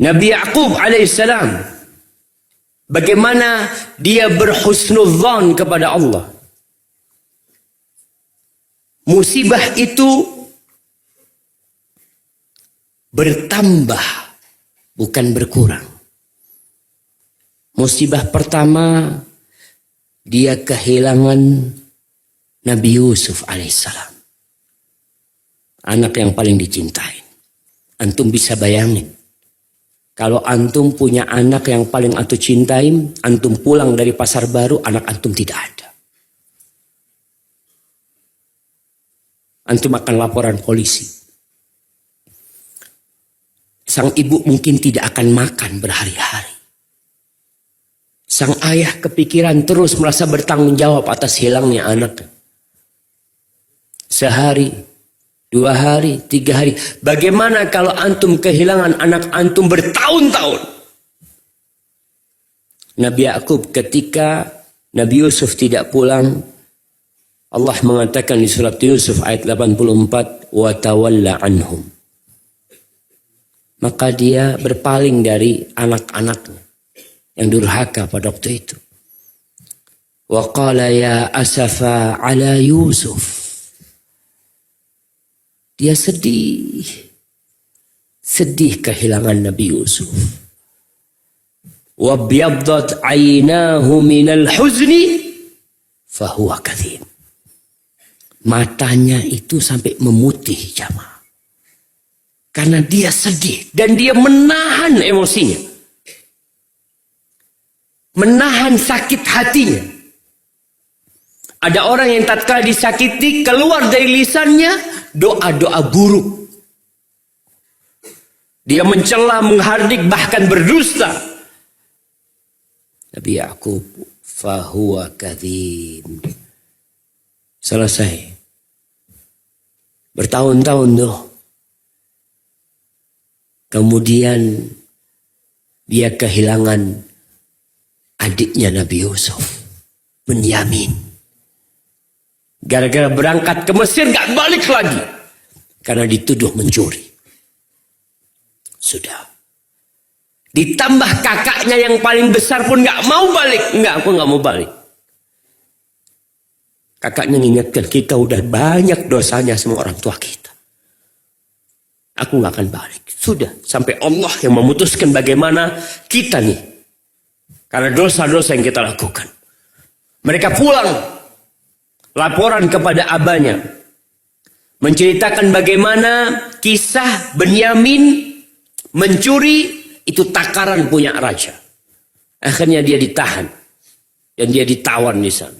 Nabi Yaqub alaihissalam, bagaimana dia berhusnudzon kepada Allah. Musibah itu bertambah, bukan berkurang. Musibah pertama, dia kehilangan Nabi Yusuf alaihissalam, anak yang paling dicintai. Antum bisa bayangin, kalau antum punya anak yang paling antum cintai, antum pulang dari pasar baru, anak antum tidak ada. Antum akan laporan polisi. Sang ibu mungkin tidak akan makan berhari-hari. Sang ayah kepikiran terus, merasa bertanggung jawab atas hilangnya anak. Sehari, 2 hari, 3 hari. Bagaimana kalau antum kehilangan anak antum bertahun-tahun? Nabi Yaqub ketika Nabi Yusuf tidak pulang, Allah mengatakan di surat Yusuf ayat 84, wa tawalla anhum. Maka dia berpaling dari anak-anaknya yang durhaka pada waktu itu. Wa qala ya asafa ala Yusuf. Dia sedih. Sedih kehilangan Nabi Yusuf. Wa biyaddat aynahu minal huzni fahuwa kadhim. Matanya itu sampai memutih jamaah. Karena dia sedih dan dia menahan emosinya. Menahan sakit hatinya. Ada orang yang tatkala disakiti, keluar dari lisannya doa-doa buruk. Dia mencela, menghardik, bahkan berdusta. Nabi Yaqub, fahuwa kadhim. Selesai. Bertahun-tahun tuh. Kemudian dia kehilangan adiknya Nabi Yusuf, Bunyamin. Gara-gara berangkat ke Mesir gak balik lagi. Karena dituduh mencuri. Sudah. Ditambah kakaknya yang paling besar pun gak mau balik. Enggak, aku gak mau balik. Kakaknya mengingatkan, kita udah banyak dosanya sama orang tua kita. Aku gak akan balik. Sudah, sampai Allah yang memutuskan bagaimana kita nih. Karena dosa-dosa yang kita lakukan. Mereka pulang. Laporan kepada abahnya. Menceritakan bagaimana kisah Bunyamin mencuri, itu takaran punya raja. Akhirnya dia ditahan. Dan dia ditawan di sana.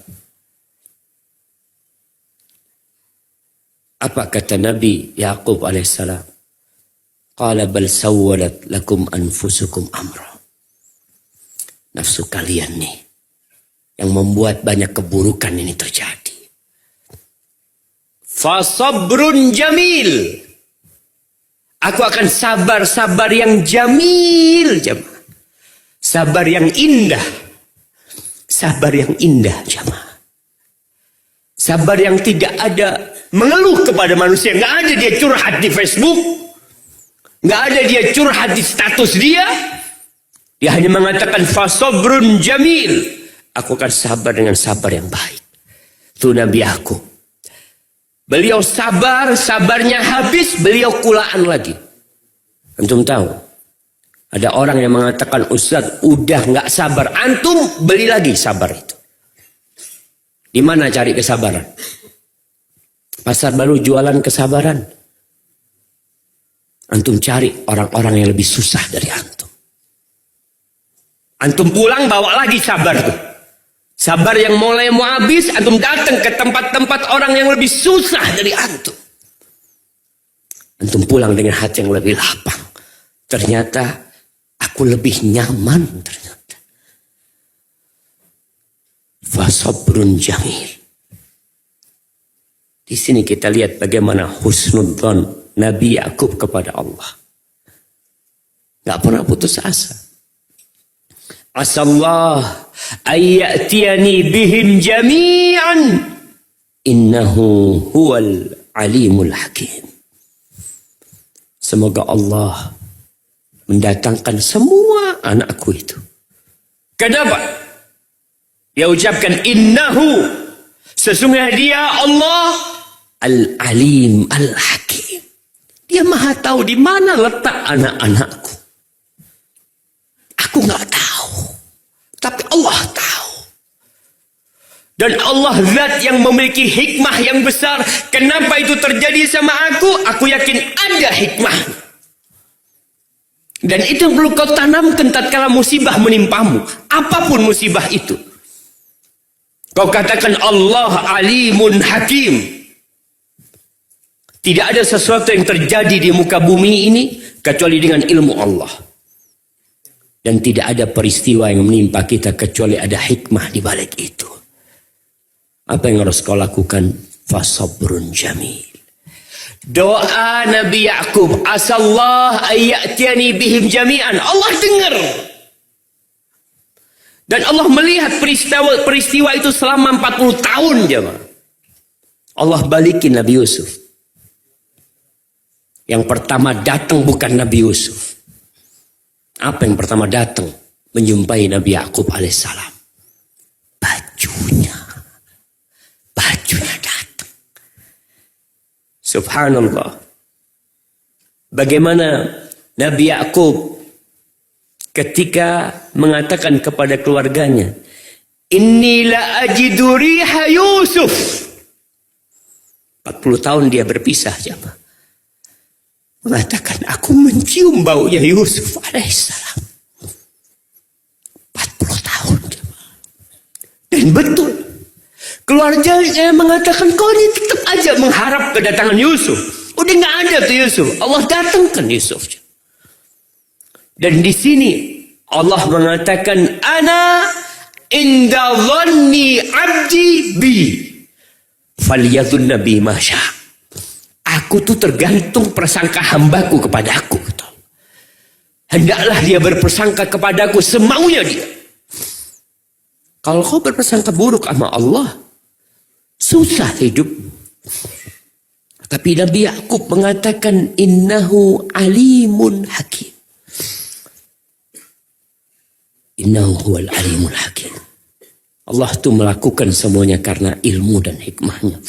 Apa kata Nabi Yaqub alaihissalam? Qala bal sawwalat lakum anfusukum amra. Nafsu kalian nih yang membuat banyak keburukan ini terjadi. Fasabrun jamil. Aku akan sabar yang jamil, jemaah. Sabar yang indah. Sabar yang indah, jemaah. Sabar yang tidak ada mengeluh kepada manusia. Nggak ada dia curhat di Facebook. Nggak ada dia curhat di status dia. Dia hanya mengatakan fasabrun jamil. Aku akan sabar dengan sabar yang baik. Itu Nabi aku. Beliau sabar, sabarnya habis, beliau kulaan lagi. Antum tahu? Ada orang yang mengatakan, Ustaz, udah nggak sabar. Antum beli lagi sabar itu. Di mana cari kesabaran? Pasar baru jualan kesabaran. Antum cari orang-orang yang lebih susah dari antum. Antum pulang bawa lagi sabar tuh. Sabar yang mulai mau habis, antum datang ke tempat-tempat orang yang lebih susah dari antum. Antum pulang dengan hati yang lebih lapang. Ternyata aku lebih nyaman ternyata. Fasabrun jamil. Di sini kita lihat bagaimana husnudzon Nabi Yaqub kepada Allah. Gak pernah putus asa. Asallah ayyatiyani bihim jami'an innahu huwal alimul hakim. Semoga Allah mendatangkan semua anakku itu. Kenapa? Dia ucapkan innahu, sesungguhnya dia Allah Al-Alim Al-Hakim. Dia maha tahu di mana letak anak-anakku. Aku nggak tahu, tapi Allah tahu. Dan Allah zat yang memiliki hikmah yang besar. Kenapa itu terjadi sama aku? Aku yakin ada hikmah. Dan itu yang perlu kau tanamkan tatkala musibah menimpamu. Apapun musibah itu. Kau katakan Allah alimun hakim. Tidak ada sesuatu yang terjadi di muka bumi ini kecuali dengan ilmu Allah. Dan tidak ada peristiwa yang menimpa kita kecuali ada hikmah di balik itu. Apa yang harus kau lakukan? Fasabrun jamil. Doa Nabi Ya'qub, asallah ayyatiani bihim jami'an. Allah dengar. Dan Allah melihat peristiwa itu selama 40 tahun jemaah. Allah balikin Nabi Yusuf. Yang pertama datang bukan Nabi Yusuf. Apa yang pertama datang? Menjumpai Nabi Ya'qub alaihissalam. Bajunya datang. Subhanallah. Bagaimana Nabi Ya'qub ketika mengatakan kepada keluarganya, inni la ajidu riha Yusuf. 40 tahun dia berpisah jemaah. Mengatakan aku mencium baunya Yusuf alaihissalam. 40 tahun jemaah. Dan betul. Keluarganya mengatakan kau ini tetap aja mengharap kedatangan Yusuf. Udah nggak ada tuh Yusuf. Allah datangkan Yusuf. Dan di sini Allah mengatakan ana inda dhanni abdi bi falyadhun nabi masya. Aku tuh tergantung prasangka hambaku kepada aku. Hendaklah dia berprasangka kepadaku semaunya dia. Kalau kau berprasangka buruk sama Allah, susah hidup. Tapi Nabi Ya'qub mengatakan innahu alimun hakim. Innahu huwal alimul hakim. Allah tuh melakukan semuanya karena ilmu dan hikmahnya.